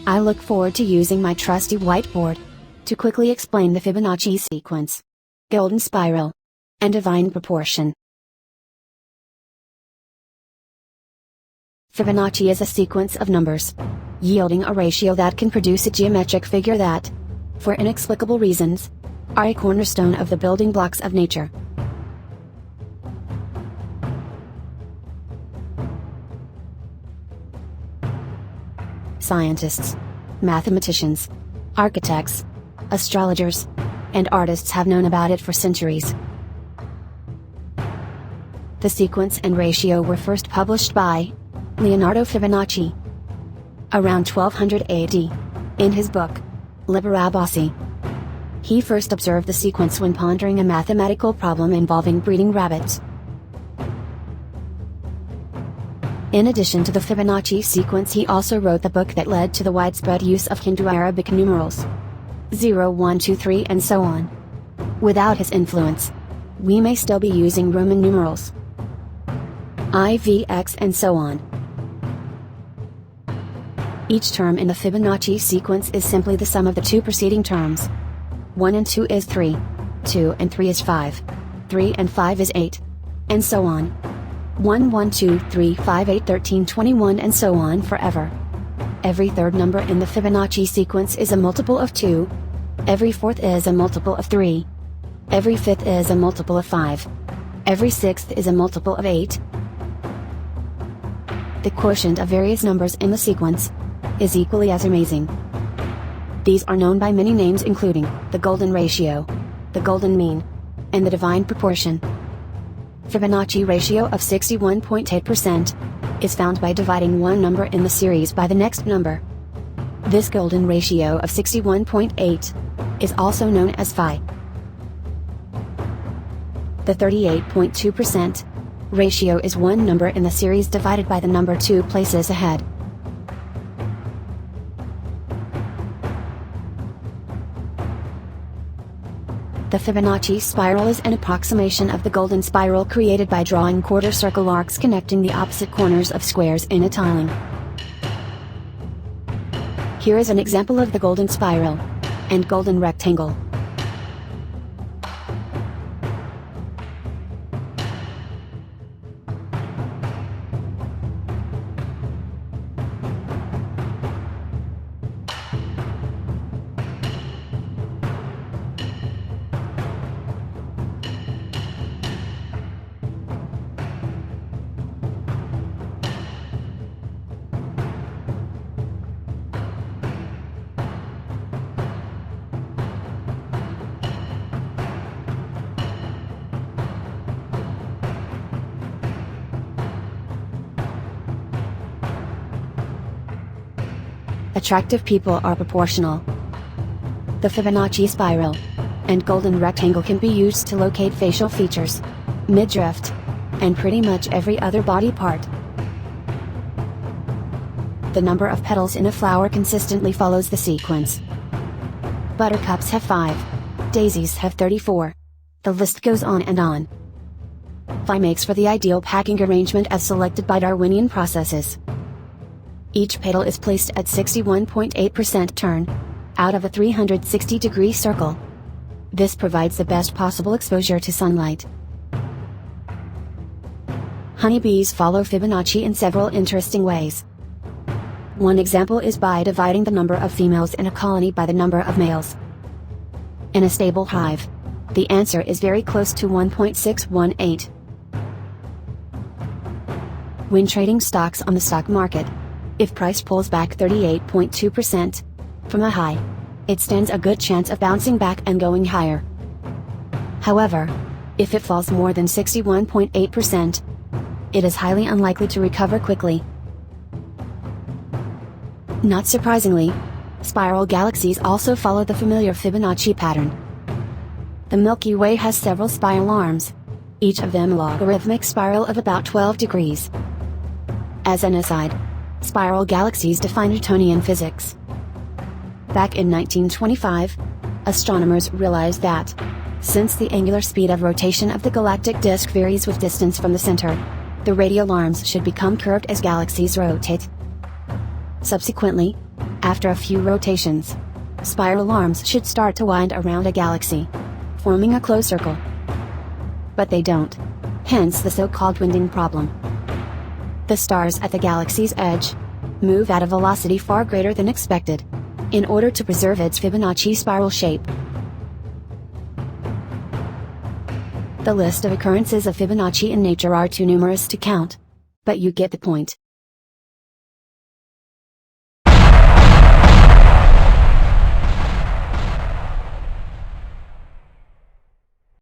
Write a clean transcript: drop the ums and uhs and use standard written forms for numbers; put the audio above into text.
I look forward to using my trusty whiteboard to quickly explain the Fibonacci sequence, golden spiral, and divine proportion. Fibonacci is a sequence of numbers, yielding a ratio that can produce a geometric figure that, for inexplicable reasons, are a cornerstone of the building blocks of nature. Scientists, mathematicians, architects, astrologers, and artists have known about it for centuries. The sequence and ratio were first published by Leonardo Fibonacci around 1200 AD, in his book, Liber Abaci. He first observed the sequence when pondering a mathematical problem involving breeding rabbits. In addition to the Fibonacci sequence, he also wrote the book that led to the widespread use of Hindu Arabic numerals 0, 1, 2, 3 and so on. Without his influence, we may still be using Roman numerals IVX and so on. Each term in the Fibonacci sequence is simply the sum of the two preceding terms. 1 and 2 is 3, 2 and 3 is 5, 3 and 5 is 8, and so on. 1, 1, 2, 3, 5, 8, 13, 21 and so on forever. Every third number in the Fibonacci sequence is a multiple of 2. Every fourth is a multiple of 3. Every fifth is a multiple of 5. Every sixth is a multiple of 8. The quotient of various numbers in the sequence is equally as amazing. These are known by many names, including the golden ratio, the golden mean, and the divine proportion. Fibonacci ratio of 61.8% is found by dividing one number in the series by the next number. This golden ratio of 61.8 is also known as phi. The 38.2% ratio is one number in the series divided by the number two places ahead. The Fibonacci spiral is an approximation of the golden spiral created by drawing quarter circle arcs connecting the opposite corners of squares in a tiling. Here is an example of the golden spiral and golden rectangle. Attractive people are proportional. The Fibonacci spiral and golden rectangle can be used to locate facial features, midriff, and pretty much every other body part. The number of petals in a flower consistently follows the sequence. Buttercups have 5. Daisies have 34. The list goes on and on. Phi makes for the ideal packing arrangement as selected by Darwinian processes. Each petal is placed at 61.8% turn, out of a 360-degree circle. This provides the best possible exposure to sunlight. Honeybees follow Fibonacci in several interesting ways. One example is by dividing the number of females in a colony by the number of males. In a stable hive, the answer is very close to 1.618. When trading stocks on the stock market, if price pulls back 38.2% from a high, it stands a good chance of bouncing back and going higher. However, if it falls more than 61.8%, it is highly unlikely to recover quickly. Not surprisingly, spiral galaxies also follow the familiar Fibonacci pattern. The Milky Way has several spiral arms, each of them a logarithmic spiral of about 12 degrees. As an aside, spiral galaxies defy Newtonian physics. Back in 1925, astronomers realized that, since the angular speed of rotation of the galactic disk varies with distance from the center, the radial arms should become curved as galaxies rotate. Subsequently, after a few rotations, spiral arms should start to wind around a galaxy, forming a closed circle. But they don't. Hence the so-called winding problem. The stars at the galaxy's edge move at a velocity far greater than expected, in order to preserve its Fibonacci spiral shape. The list of occurrences of Fibonacci in nature are too numerous to count. But you get the point.